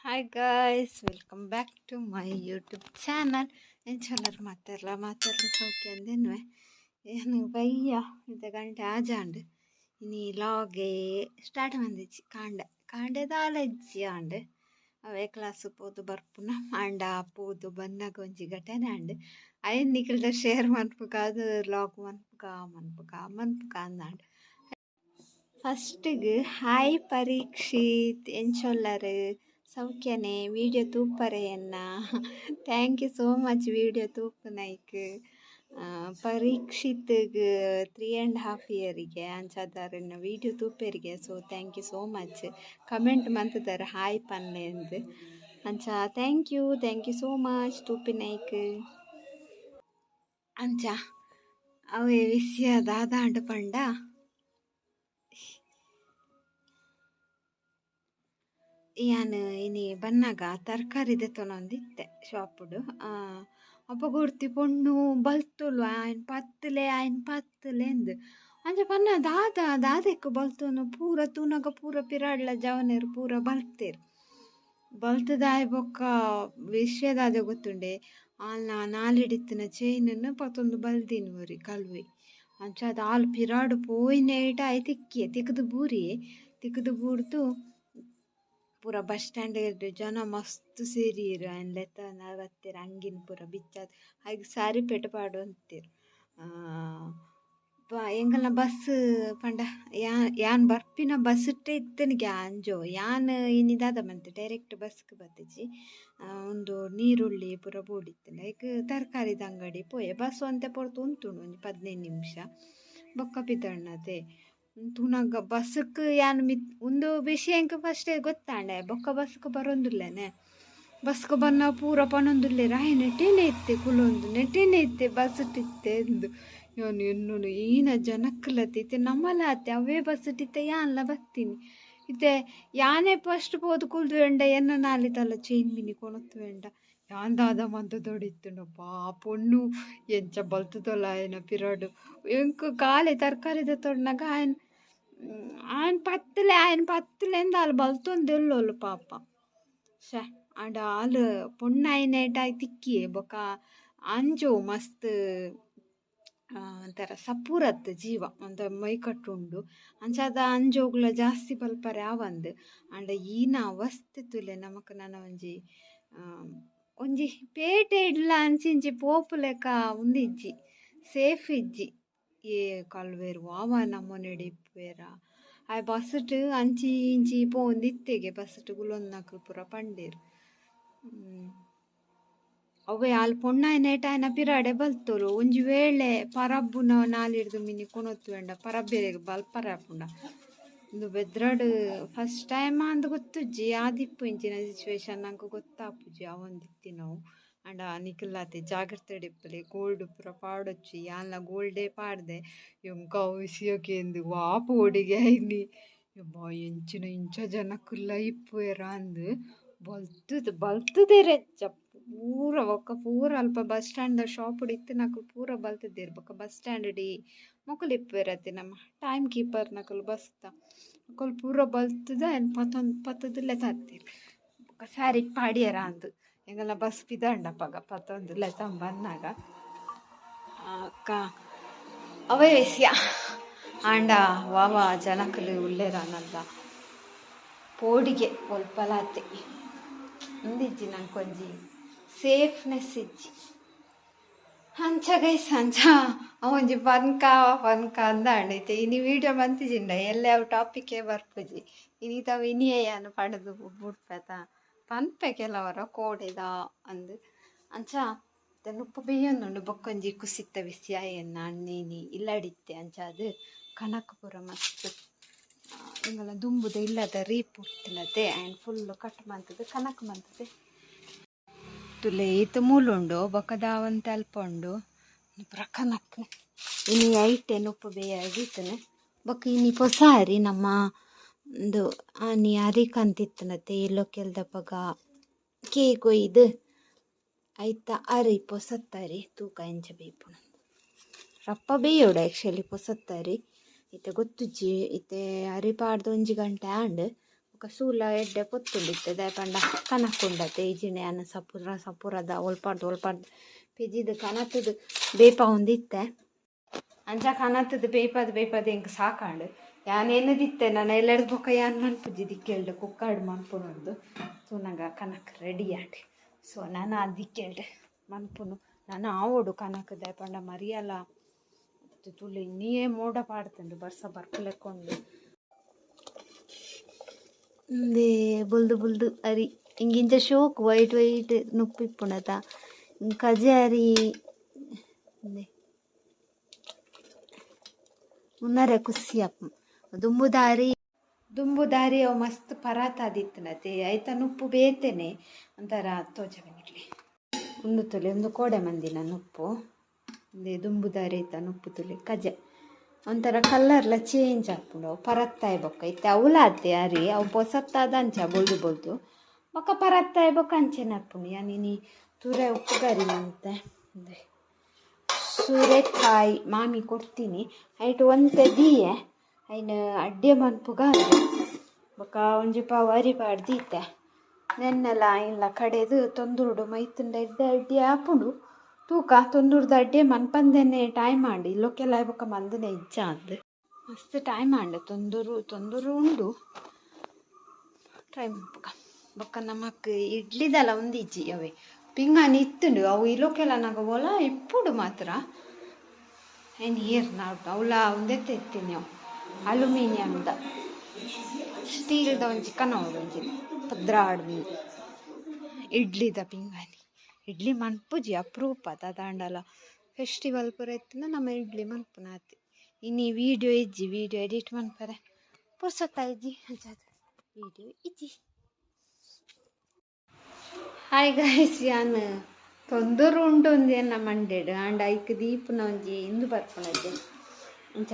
Hi guys, welcome back to my YouTube channel. ಏನು ಚಲರ್ ಮಾತಾಡಲ ಸೌಖ್ಯ ಅಂದೇನು ಏನು ಬಯ್ಯ ಇಂಥ ಗಂಟೆ ಆಜಾಂಡ್ ಇನಿ ಲಾಗೆ ಸ್ಟಾರ್ಟ್ ಮಂದಿಚ್ಚಿ ಕಾಂಡೆದ ಆಲಜ್ಜಿ ಆಂಡ್ ಅವೇ ಕ್ಲಾಸ್ ಪೋದು ಬರ್ಪುನ ಆಂಡ ಪೋದು ಬಂದಾಗ ಒಂಜಿ ಘಟನೆ ಆಂಡ್ ಅಯ್ಯನ್ ನಿಖಿಲ್ದ ಶೇರ್ ಮನ್ಪುಗ ಅದು ಲಾಗ್ ಮನ್ಪುಗ ಅಂದಾಂಡ್ ಫಸ್ಟಿಗೆ ಹಾಯ್ ಪರೀಕ್ಷಿತ್ ಎಂಚೊಲ್ಲರು ಸೌಖ್ಯನೇ ವೀಡಿಯೋ ತೂಪರೆಯನ್ನ thank you so much video ತೂಪುನೈಕ್ ಪರೀಕ್ಷಿತ್ಗೆ 3.5 ಇಯರಿಗೆ ಅಂಚಾದಾರನ್ನ ವೀಡಿಯೋ ತೂಪೆರಿಗೆ so thank you so much comment ಮಂತದಾರ ಹಾಯ್ ಪನ್ನೆ ಅಂದು ಅಂಚ ಥ್ಯಾಂಕ್ ಯು ಸೋ ಮಚ್ ತೂಪಿನೈಕ್ ಅಂಚ ಅವೇ ವಿಷಯ ದಾದಾಂಡ ಪಂಡ ಯಾನು ಇನಿ ಬನ್ನಾಗ ತರಕಾರಿ ದೆತ್ತೊನೊಂದಿತ್ತೆ ಶಾಪುಡು ಅಪ್ಪ ಕೊಡ್ತಿ ಪೊಣ್ಣು ಬಲ್ತುಲು ಆಯ್ನ ಪತ್ತಲೆ ಅಂದು ಅಂಚ ಪನ್ನ ದಾದೆಕ್ಕು ಬಲ್ತುನು ಪೂರ ತೂನಗ ಪೂರ ಪಿರಾಡ್ಲ ಜವನೇರು ಪೂರ ಬಲ್ತೇರು ಬಲ್ತದಾಯ್ ಬೊಕ್ಕ ವಿಷಯದಾದ ಗೊತ್ತುಂಡೆ ಆಲ್ನ ನಾಲಿಡಿತ್ತಿನ ಚೈನನ್ನು ಪತ್ತೊಂದು ಬಲ್ದಿನ್ವರಿ ಕಲ್ವಿ ಅಂಚ ಅದು ಆಲ್ ಪಿರಾಡು ಪೋಯ್ನೇಟ ಆಯ್ ತಿಕ್ಕದು ಬೂರ್ದು ಪೂರ ಬಸ್ ಸ್ಟ್ಯಾಂಡ್ ಜನ ಮಸ್ತ್ ಸೇರಿರು ಆಯ್ನ ಲೆತ್ತ ನಗತ್ತೇರು ಅಂಗಿನ ಪೂರ ಬಿಚ್ಚದ ಹಾಗೆ ಸಾರಿ ಪೆಟ್ಟು ಪಾಡು ಅಂತೀರು ಎಂಗಲ್ನ ಬಸ್ ಪಂಡ ಯಾನ್ ಬರ್ಪಿನ ಬಸ್ ಇಟ್ಟೆ ಇತ್ತನಿಗೆ ಅಂಜೋ ಯಾನ್ ಇನ್ನಿದಾದ ಮಂತೆ ಡೈರೆಕ್ಟ್ ಬಸ್ಗೆ ಬತ್ತಿಜಿ ಒಂದು ನೀರುಳ್ಳಿ ಪೂರ ಬೋಡಿತ್ತು ಲೈಕ್ ತರಕಾರಿದ ಅಂಗಡಿ ಪೋಯೆ ಬಸ್ ಅಂತೆ ಪೊರ್ತು ಉಂತುಂಡು ಒಂದು 15 ನಿಮಿಷ ಬೊಕ್ಕ ಪಿತಣ್ಣತೆ ತುನಗ ಬಸ್ಕ್ ಯಾನ್ ಒಂದು ವಿಷಯಂಕ ಫಸ್ಟೇ ಗೊತ್ತಾಂಡೆ ಬೊಕ್ಕ ಬಸ್ಕ್ ಬರೋಂದುಲ್ಲೇನೆ ಬಸ್ಕ್ ಬನ್ನ ಪೂರ ಪನೊಂದುಲ್ಲೆ ರಾಯ್ ನೆಟೇನೆ ಇತ್ತೆ ಬಸ್ ಇಟ್ಟಿತ್ತೆ ಎಂದು ಯಾನು ಎನ್ನೋನು ಈನ ಜನಕ್ಕಲತ್ತೆ ನಮ್ಮಲಾತೆ ಅವೇ ಬಸ್ ಇಟ್ಟಿತ್ತೆ ಯಾನ್ಲ ಬರ್ತೀನಿ ಇತ್ತೆ ಯಾನೇ ಫಸ್ಟ್ ಪೋದು ಕುಲ್ದು ವೆಂಡ ಎನ್ನ ನಾಲಿತಲ್ಲ ಚೈನ್ ಮಿನಿ ಕೊಣತ್ತು ವೆಂಡ ಯಾನ್ ದಾದ ಮಂತ ದೊಡಿತ್ತುಂಡಪ್ಪ ಆ ಪೊಣ್ಣು ಎಂಚ ಬಲ್ತದಲ್ಲ ಆಯ್ನ ಪಿರಾಡು ಎಂಕ್ ಕಾಲೆ ತರಕಾರಿದ ತೊಡ್ನಾಗ ఆయన పత్తులే వాళ్ళు బలుతోందెల్లోళ్ళు పాప ಶೇ ಆಂಡ ಆಲು ಪೊಣ್ಣಾಯಿನೇಟ ತಿಕ್ಕಿಯೇ ಬೊಕ ಅಂಜೋ ಮಸ್ತ್ ಒಂಥರ ಸಪೂರತ್ ಜೀವ ಒಂಥ ಮೈಕಟ್ಟುಂಡು ಅಂಚಾದ ಅಂಜೋಗ್ಲ ಜಾಸ್ತಿ ಬಲ್ಪರೆ ಆವಂದು ಆಂಡ ಈನ ಅವಸ್ಥೆ ತುಲೆ ನಮಕ್ ನನ್ನ ಒಂಜಿ ಪೇಟೆ ಇಡ್ಲ ಅಂಚಿಂಚಿ ಪೋಪು ಲೆಕ್ಕ ಉಂದಿಜ್ಜಿ ಸೇಫ್ ಇಜ್ಜಿ ಏ ಕಲ್ವೇರು ಆವ ನಮ್ಮನೆಡಿ ಇಪ್ಪುವೆರ ಆ ಬಸ್ಟ್ ಅಂಚಿ ಇಂಚಿ ಪೋಂದಿತ್ತೆಗೆ ಬಸ್ಟ್ ಗುಲೊಂದಕ್ಲು ಪೂರ ಪಂಡೇರು ಅವೇ ಅಲ್ಲಿ ಪೊಣ್ಣಾಯ್ನೇಟ ಆಯ್ನ ಪಿರಾಡೆ ಬಲ್ತೋರು ಒಂಜಿ ವೇಳೆ ಪರಬ್ಬುನ ನಾಲಿಡ್ದು ಮಿನಿ ಕೊನೊತ್ತು ವೆಂಡ ಪರಬ್ಬೇರೆಗ್ ಬಲ್ಪರಾಪುಂಡ ಇಂದು ಬೆದ್ರಾಡು ಫಸ್ಟ್ ಟೈಮ್ ಅಂದ್ ಗೊತ್ತುಜ್ಜಿ ಆದಿಪ್ಪು ಇಂಚಿನ ಸಿಚುವೇಶನ್ ನಂಗೆ ಗೊತ್ತಾಪುಜಿ ಅವೊಂದಿತ್ತಿ ನಾವು ಅಂಡ ನಿಖಿಲ್ಲಾತೆ ಜಾಗ್ರತೆ ಡಿಪ್ಪಲೆ ಗೋಲ್ಡ್ ಪೂರ ಪಾಡೊಚ್ಚಿ ಯಾನ್ಲ ಗೋಲ್ಡೇ ಪಾಡ್ದೆ ಎಂಕ ವಿಷಯಕ್ಕೆ ಎಂದು ವಾಪು ಒಡಿಗೆ ಐನಿ ಎಂಚಿನ ಇಂಚ ಜನಕ್ಕುಲ್ಲ ಇಪ್ಪುವೆರ ಅಂದು ಬಲ್ತದೇರೆ ಪೂರ ಒಕ್ಕ ಪೂರ ಅಲ್ಪ ಬಸ್ ಸ್ಟ್ಯಾಂಡ್ ಶಾಪ್ ಇತ್ತು ನಕಲು ಪೂರ ಬಲ್ತದೇರು ಬೊಕ್ಕ ಬಸ್ ಸ್ಟ್ಯಾಂಡ್ ಡಿ ಮೊಕಲು ಇಪ್ಪುವೆರತ್ತೆ ನಮ್ಮ ಟೈಮ್ ಕೀಪರ್ ನಕಲು ಬಸ್ತ ಮಕ್ಕಳು ಪೂರ ಬಲ್ತದ ಪತ್ತದಲ್ಲೇ ತರ್ತೀರಿ ಬೊಕ್ಕ ಸ್ಯಾರಿ ಪಾಡ್ಯರ ಅಂದು ಎಂಗಲ್ಲ ಬಸ್ ಪಿದಂಡಪ್ಪಗ ಪತ್ತೊಂದುಲ್ಲೆ ತಂಬನ್ನಾಗ ಅಕ್ಕ ಅವೇ ವಿಷಯ ಆಂಡ ವಾವ ಜನಕಲು ಉಲ್ಲೇರನಲ್ಲ ಪೋಡಿಗೆ ಒಲ್ಪಲಾತೆ ಅಂದಿಜ್ಜಿ ನಂಗೊಂಜಿ ಸೇಫ್ನೆಸ್ ಇಜ್ಜಿ ಅಂಚ ಗೈಸ್ ಅಂಚ ಅವೊಂಜಿ ಪನ್ಕ ಅಂದಾಂಡೈತೆ ಇನಿ ವೀಡಿಯೋ ಬಂತಿಜಿಂಡ ಎಲ್ಲ ಅವು ಟಾಪಿಕ್ಕೇ ಬರ್ಪುಜಿ ಇನಿತಾವ ಇನಿಯೇನು ಪಡೆದು ಬುಡ್ಪೆತ ಪನ್ಪೆ ಕೆಲವರ ಕೋಡೆದ ಅಂದು ಅಂಚ ಉಪ್ಪು ಬೇಯೊಂದುಂಡು ಬೊಕ್ಕೊಂಜಿ ಕುಸಿತ್ತ ವಿಷಯ ಎನ್ನ ಅಣ್ಣೇನಿ ಇಲ್ಲಡಿತ್ತೆ ಅಂಚ ಅದು ಕನಕಪುರ ಮಸ್ತ್ ಇಂಗಲ ದುಂಬುದ ಇಲ್ಲದ ರೀಪುಟ್ಟಿನತೆ ಆ್ಯಂಡ್ ಫುಲ್ಲು ಕಟ್ ಮಂತದ್ದು ಕನಕ ಮಂತದೆ ತುಲೆ ಈತ ಮೂಲುಂಡು ಬೊಕ್ಕದಾವಂತ ಅಲ್ಪ ಉಂಡು ಪುರ ಕನಕ್ ಇನಿ ಐಟೆ ಉಪ್ಪು ಬೇಯಾಗಿತ್ತನೆ ಬೊಕ್ಕ ಇನಿ ಪೊಸಾರಿ ನಮ್ಮ ಒಂದು ಆನಿ ಅರಿಕಂತಿತ್ತನತೆ ಎಲ್ಲೋ ಕೆಲ್ದಪ್ಪಗ ಕೇಕ್ ಒಯ್ದು ಐತ ಅರಿ ಪೊಸತ್ತರಿ ತೂಕ ಎಂಚ ಬೇಯ್ಪುಣ ರಪ್ಪ ಬೇಯೋಡು ಆ್ಯಕ್ಚುಲಿ ಪೊಸತ್ತರಿ ಇತ್ತೆ ಗೊತ್ತುಜ್ಜಿ ಇತ್ತೆ ಅರಿ ಪಾಡ್ದು 1 ಗಂಟೆ ಆಂಡ್ ಬೊಕ್ಕ ಸೂಲ ಎಡ್ಡೆ ಪೊತ್ತುಂಡಿತ್ತೆ ಪಂಡ ಕನಕುಂಡತೆ ಈಜಿನೆ ಅನ್ನ ಸಪುರದ ಒಲ್ಪಾಡ್ದು ಪಿಜಿದು ಕನತದು ಬೇಪ ಒಂದಿತ್ತೆ ಅಂಚ ಕನತದು ಬೇಪದ ಹೆಂಗೆ ಸಾಕಾಂಡು ಯಾನೇನದಿತ್ತೆ ನಾನು ಎಲ್ಲೆಡ್ದು ಬೊಕ್ಕ ಯಾನ್ ಮನ್ಪುಜಿ ದಿಕ್ಕೇಳ್ದೆ ಕುಕ್ಕಾಡು ಮನ್ಪುನೊಂದು ತೂನಗ ಕನಕ್ ರೆಡಿ ಆಂಡೆ ಸೊ ನಾನು ಆ ದಿಕ್ಕೇಳ್ದೆ ಮನ್ಪುನು ನಾನು ಆವೋಡು ಕನಕ್ ಪಂಡ ಮರಿಯಲ್ಲ ತುಳು ಇನ್ನೇ ಮೋಡ ಪಾಡ್ತಂಡು ಬರ್ಸ ಬರ್ಪುಲೆಕ್ಕೊಂಡು ಇಂದೇ ಬುಲ್ದು ಅರಿ ಹಿಂಗಿಂಚ ಶೋಕ್ ವೈಟ್ ನುಪ್ಪಿಪ್ಪುಣತ ಕಜಾರಿ ಮುನ್ನರೆ ಕುಸ್ಸಿ ಅಪ್ಪ ದುಂಬುದಾರಿ ಅವು ಮಸ್ತ್ ಪರಾತ ಆದಿತ್ತನತೆ ಐತ ನುಪ್ಪು ಬೇತೇನೆ ಒಂಥರ ತೋಜವೆನಿಕ್ಲಿ ಉಂಡು ತುಲೆ ಒಂದು ಕೋಡೆ ಮಂದಿನ ನುಪ್ಪು ಒಂದೇ ದುಂಬುದಾರಿ ಐತ ನುಪ್ಪು ತುಲೆ ಕಜ ಒಂಥರ ಕಲ್ಲರ್ಲ ಚೇಂಜ್ ಆಪುಂಡು ಅವು ಪರತ್ತಾಯ್ ಬೊಕ್ಕ ಇತ್ತೆ ಅವಲಾತೆ ಅರಿ ಅವು ಪೊಸತ್ತಾದ ಅಂಚ ಬೊಲ್ದು ಬೊಕ್ಕ ಪರತ್ತಾಯ್ ಬೊಕ್ಕ ಅಂಚೆನ ಆಪುಂಡು ಯಾನಿನಿ ತುರೆ ಉಪ್ಪುಗರಿ ಮಂತೆ ಸೂರೆಕಾಯಿ ಮಾಮಿ ಕೊಡ್ತೀನಿ ಐಟು ಒಂತೆ ದೀಯೆ ಐನು ಅಡ್ಡೆ ಮನ್ಪುಗ ಬೊಕ್ಕ ಒಂಜಿ ಪಾವು ಅರಿಪಾಡು ದೀತೆ ನೆನ್ನೆಲ್ಲ ಇಲ್ಲ ಕಡೆದು ತೊಂದುರುಡು ಮೈತುಂಡ ಅಡ್ಡೆ ಆಪುಂಡು ತೂಕ ತೊಂದುರ್ದು ಅಡ್ಡೆ ಮನ್ಪಂದೇನೆ ಟೈಮ್ ಆಂಡು ಇಲ್ಲೊಕ್ಕೆಲ್ಲ ಬೊಕ್ಕ ಮಂದನೆ ಇಜ್ಜ ಅಂದು ಮಸ್ತ್ ಟೈಮ್ ಆಂಡು ತೊಂದರು ಉಂಡು ಟೈಮ್ ಬೊಕ್ಕ ನಮಕ್ ಇಡ್ಲಿದಲ್ಲ ಒಂದಿಜ್ಜಿ ಅವೇ ಪಿಂಗಾನಿ ಇತ್ತುಂಡು ಅವು ಇಲ್ಲೊಕ್ಕೆಲ್ಲ ನಾಗ ಒಲ ಇಪ್ಪುಡು ಮಾತ್ರ ಏನು ನಾಡು ಅವಳ ಒಂದೆತ್ತ ಎತ್ತೀನಿ ಅವು ಅಲ್ಯೂಮಿನಿಯಮ್ದ ಸ್ಟೀಲ್ದ ಒಂಜಿ ಕನವಳು ಒಂಜಿ ಪದ್ರಾಡು ಮೀನು ಇಡ್ಲಿದ ಪಿಂಗಾನಿ ಇಡ್ಲಿ ಮನ್ಪುಜಿ ಅಪರೂಪದ ದಾಂಡಲ ಫೆಸ್ಟಿವಲ್ ಪೂರ ಎತ್ತಿನ ನಮ್ಮ ಇಡ್ಲಿ ಮನ್ಪುನ ಆತಿ ಇನ್ನಿ ವಿಡಿಯೋ ಎಡಿಟ್ ಮನ್ಪರೆ ಪುರ್ಸೊತ್ತ ಇಜ್ಜಿ ಅಂಚದ ವಿಡಿಯೋ ಇಜ್ಜಿ ಹಾಯ್ ಗೈಸ್ ಯಾನ್ ತೊಂದರು ಉಂಟು ಒಂಜಿ ಎನ್ನ ಮಂಡೆಡು ಆಂಡ ಐಕ್ ದೀಪುನ ಒಂಜಿ ಇಂದು ಬರ್ಪುನಜ್ಜೆ ಅಂಚ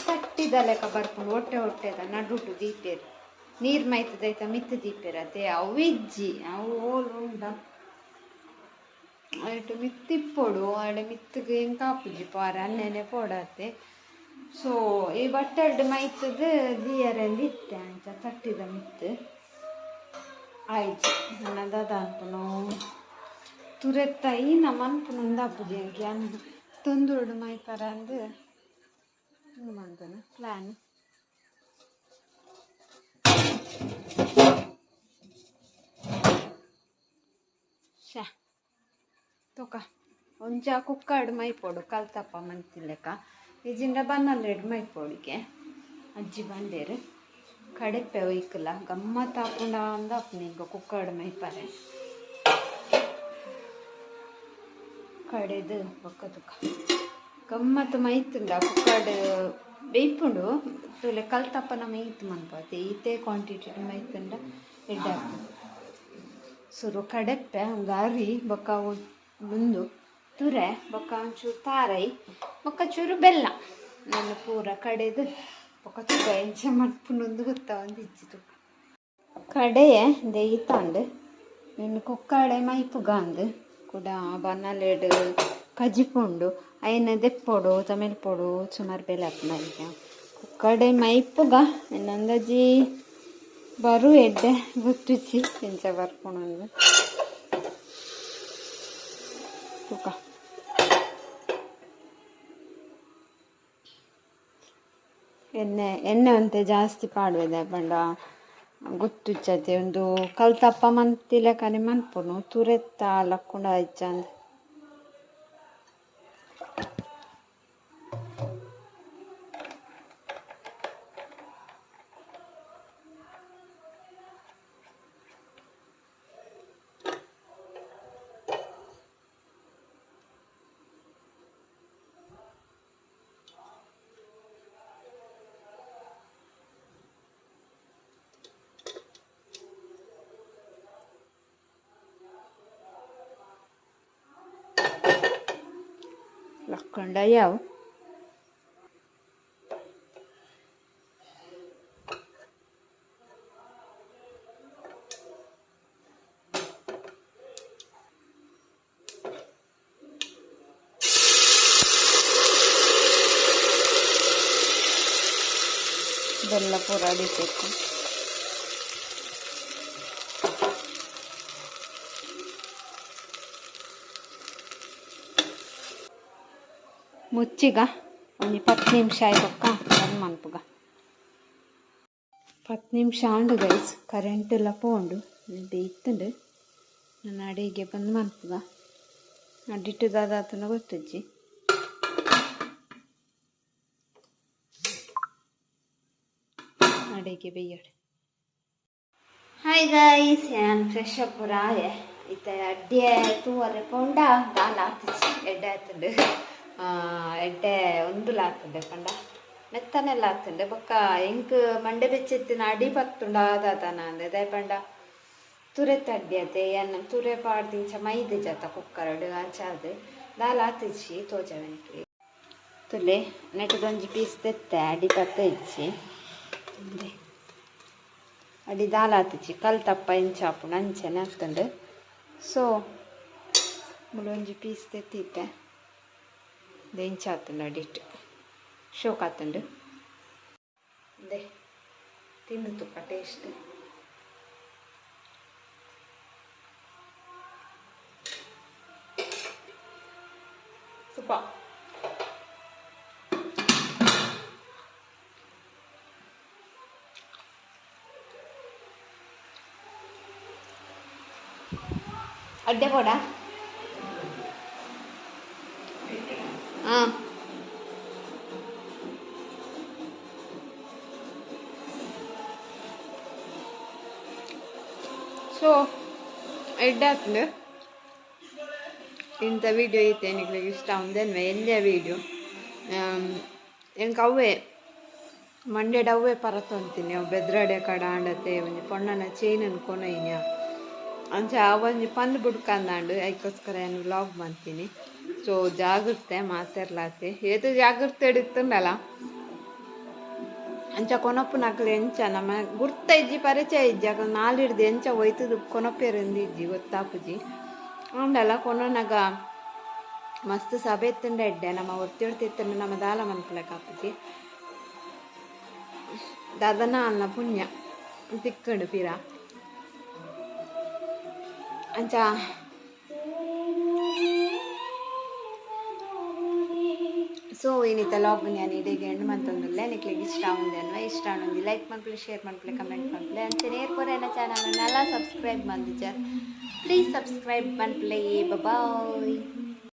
ತಟ್ಟಿದ ಲೆಕ್ಕ ಬರ್ಪುಂಡು ಹೊಟ್ಟೆದ ನಡುಟು ದೀಪೇರು ನೀರು ಮೈತದೈತ ಮಿತ್ತು ದೀಪೇರು ಅದೇ ಅವು ಇಜ್ಜಿ ಅವು ಓಲು ಉಂಡ ಅಷ್ಟು ಮಿತ್ತಿಪ್ಪೊಡು ಅಡೆ ಮಿತ್ತಿಗೆ ಹೆಂಗೆ ಕಾಪುಜಿ ಪಾರ ಅನ್ನೆನೆ ಪೋಡತ್ತೆ ಸೊ ಈ ಬಟ್ಟೆಡ್ ಮೈತದು ದಿಯರಲ್ಲಿ ಇತ್ತೆ ಅಂಚ ತಟ್ಟಿದ ಮಿತ್ತು ಆಯ್ತು ನನ್ನ ದಾದ ಅನ್ಪುನು ತುರೆತ್ತಾಯಿ ನಮ್ಮ ಅನ್ಪುನು ಉಂದಾಪುಜಿ ಅಂಕಿ ಅಂದು ತೊಂದುರುಡು ಮೈಪರ ಅಂದು ಮಾಡ್ತಾನೆ ಪ್ಲ್ಯಾನ್ ಶಾ ತೂಕ ಒಂಚ ಕುಕ್ಕಾಡು ಮೈಪೋಡು ಕಲ್ತಪ್ಪ ಮಂತಿಲೆಕ್ಕ ಇಜಿಂದ ಬನ್ನಲ್ಲೆಡು ಮೈಪೋಡಿಗೆ ಅಜ್ಜಿ ಬಂದೇರು ಕಡೆಪೆ ಒಯ್ಕಲ್ಲ ಗಮ್ಮತ್ ಹಾಕೊಂಡ ಅಂದಪ್ಪನ ಈಗ ಕುಕ್ಕಾಡು ಮೈಪರೆ ಕಡೆದು ಬೊಕ್ಕ ತುಕ ಗಮ್ಮತ್ತು ಮೈತುಂಡ ಕುಕ್ಕಾಡು ಬೇಯ್ಪುಂಡು ತುಲೆ ಕಲ್ತಪ್ಪನ ಮೈತು ಮನ್ಪತ್ತೆ ಈತೆ ಕ್ವಾಂಟಿಟಿ ಮೈತುಂಡ ಎಡ್ಡ ಸುರು ಕಡೆಪ್ಪೆ ಒಂದು ಅರಿ ಬೊಕ್ಕ ಮುಂದು ತುರೆ ಬೊಕ್ಕ ಒಂಚೂರು ತಾರೈ ಬೊಕ್ಕ ಚೂರು ಬೆಲ್ಲ ನನ್ನ ಪೂರ ಕಡೆದು ಬೊಕ್ಕ ತುಕ ಎಂಚ ಮನ್ಪುನೊಂದು ಗೊತ್ತ ಒಂದು ಇಜ್ಜಿ ತುಕ ಕಡೆಯೇ ದೇಯ್ತಾಂಡು ಇನ್ನು ಕುಕ್ಕಾಡೆ ಮೈಪುಗಾಂದು ಕೂಡ ಬನ್ನಲೆಡು ಕಜಿಪುಂಡು ಅಯ್ಯನ ದೆಪ್ಪೊಡು ತಮಿಳ್ಪೊಡು ಸುಮಾರು ಬೆಲೆ ಅಪ್ಪನ ಈಗ ಕುಕ್ಕಡೆ ಮೈಪುಗ ಇನ್ನೊಂದಜ್ಜಿ ಬರು ಎಡ್ಡೆ ಗೊತ್ತುಚ್ಚಿ ಎಂಚ ಬರ್ಪುಣಂದು ತೂಕ ಎಣ್ಣೆ ಅಂತೆ ಜಾಸ್ತಿ ಪಾಡುವೆ ಪಂಡ ಗೊತ್ತುಚ್ಚತೆ ಒಂದು ಕಲ್ತಪ್ಪ ಮಂತಿಲೆ ಕನೆ ಮನ್ಪುನು ತುರೆತ್ತ ಲಕ್ಕುಂಡ ಆಯ್ಚಂದ ಲಕ್ಕುಂಡ ಯಾವ ಬೆಲ್ಲ ಪೂರ ಅಡಿಬೇಕು ಮುಚ್ಚಿಗ ಒಂದು 10 ನಿಮಿಷ ಆಯ್ಬಕ್ಕ ಬಂದು ಮನ್ಪುಗ 10 ನಿಮಿಷ ಆಂಡು ಗೈಸ್ ಕರೆಂಟ್ ಎಲ್ಲ ಪೋಂಡು ಬೇಯ್ತುಂಡು ನಾನು ಅಡಿಗೆ ಬಂದು ಮನ್ಪುಗ ಅಡ್ಡಿಟ್ಟು ದಾದಾತನ ಗೊತ್ತಜ್ಜಿ ಅಡಿಗೆ ಬೇಯ್ಯಾಡು. ಹಾಯ್ ಗೈಸ್ ನಾನು ಫ್ರೆಶ್ ಅಪ್ ರಾಯ ಇತ್ತ ಅಡ್ಡೆ ತೂವರೆ ಪೌಂಡ ದಾಲ್ ಆತಿಸಿ ಎಡ್ಡೆ ಆತುಂಡು ಎಡ್ಡೆ ಒಂದುಲ ಆತುಂಡೆ ಪಂಡ ಮೆತ್ತನೆಲ್ಲ ಆತುಂಡೆ ಬೊಕ್ಕ ಎಂಕ್ ಮಂಡೆ ಬೆಚ್ಚೆತ್ತಿನ ಅಡಿ ಪತ್ತುಂಡ ಆದಾತನ ಅಂದೆ ದಾಯ್ ಪಂಡ ತುರೆತ ಅಡ್ಡಿ ಅತೆ ಎನ್ನ ತುರೆ ಪಾಡ್ದಿಂಚ ಮೈದೆ ಜತ ಕುಕ್ಕರಡು ಅಂಚಾದು ದಾಲ್ ಆತಿಸಿ ತೋಜವೆನಕ್ಕೆ ತುಲೆ ನೆಟ್ಟದೊಂಜಿ ಪೀಸ್ ತೆತ್ತೆ ಅಡಿ ಪತ್ತ ಇಚ್ಚಿ ಅಡಿ ದಾಲ್ ಆತಿಚ್ಚಿ ಕಲ್ ತಪ್ಪ ಇಂಚಾಪುಂಡು ಅಂಚನೆ ಆಗ್ತಂಡು ಸೊ ಮುಳೊಂಜಿ ಪೀಸ್ ತೆತ್ತಿತ್ತೆ ಇಂಚಾತುಂಡು ಅಡಿಟ್ಟು ಶೋಕ್ ಆತುಂಡು ದೇ ತಿಂದು ತುಪ್ಪ ಟೇಸ್ಟ್ ತುಪ್ಪ ಅಡ್ಡೆ ಪೋಡ ಹಾಂ ಸೊ ಎಡ್ಡೆ ಆತುಂಡು ಇಂಥ ವೀಡಿಯೋ ಐತೆ ನಿಮಗೆ ಇಷ್ಟ ಒಂದೇನು ಎಂದೇ ವೀಡಿಯೋ എനിക്ക് ಅವೇ ಮಂಡ್ಯದ ಅವೇ ಪರತೊಂತೀನಿ ಅವು ಬೆದ್ರಡೆ ಕಡ ಆಂಡತೆ ಒಂಜಿ ಪೊಣ್ಣನ ಚೈನನ್ನು ಕೊನೈನ್ಯ ಅಂಚ ಒಂಜಿ ಪಂದ್ ಬುಡ್ಕಂದಾಂಡು ಅದಕ್ಕೋಸ್ಕರ ಏನು ವ್ಲಾಗ್ ಮಾಡ್ತೀನಿ. ಸೊ ಜಾಗ್ರತೆ ಮಾತಾಡ್ಲಾತೆ ಏತು ಜಾಗ್ರತೆ ಇಡುತ್ತುಂಡಲ್ಲ ಅಂಚ ಕೊನಪ್ಪು ನಕ್ಲು ಎಂಚ ನಮ್ಮ ಗುರ್ತ ಇಜ್ಜಿ ಪರಿಚಯ ಇಜ್ಜಿ ಅಕಲ್ ನಾಲಿಡ್ದು ಎಂಚ ಒಯ್ತದು ಕೊನಪ್ಪೇರಿಂದು ಇಜ್ಜಿ ಗೊತ್ತಾಪುಜಿ ಅಂಡಲ್ಲ ಕೊನೊನಗ ಮಸ್ತ್ ಸಭೆ ಎತ್ತಂಡ ಎಡ್ಡೆ ನಮ್ಮ ಒತ್ತಿಡ್ತಿತ್ತಂಡು ನಮ್ಮ ದಾಲ ಮನ್ಪಲಕ್ಕೆ ಆಪುಜಿ ದಾದನ ಅಲ್ಲ ಪುಣ್ಯ ತಿಕ್ಕಂಡು ಪಿರ ಅಂಚ ಸೊ ಏನಿತ್ತ ಲಾಗ್ ನಾನು ಇಡೀಗೆ ಎಂಡ್ ಮಂತೊಂದುಲ್ಲೆ ನಿಕ್ಲಿಗೆ ಇಷ್ಟ ಉಂದೆನ್ವ ಇಷ್ಟ ಆನೊಂದು ಲೈಕ್ ಮನ್ಪಲೆ ಶೇರ್ ಮನ್ಪಲೆ ಕಮೆಂಟ್ ಮನ್ಪಲೆ ಅಂಚನೆ ಏರ್ಪೋರೆ ನನ್ನ ಚಾನಲ್ನೆಲ್ಲ ಸಬ್ಸ್ಕ್ರೈಬ್ ಮಂದಿಜ ಪ್ಲೀಸ್ ಸಬ್ಸ್ಕ್ರೈಬ್ ಮನ್ಪಲೆ ಬಾಯ್.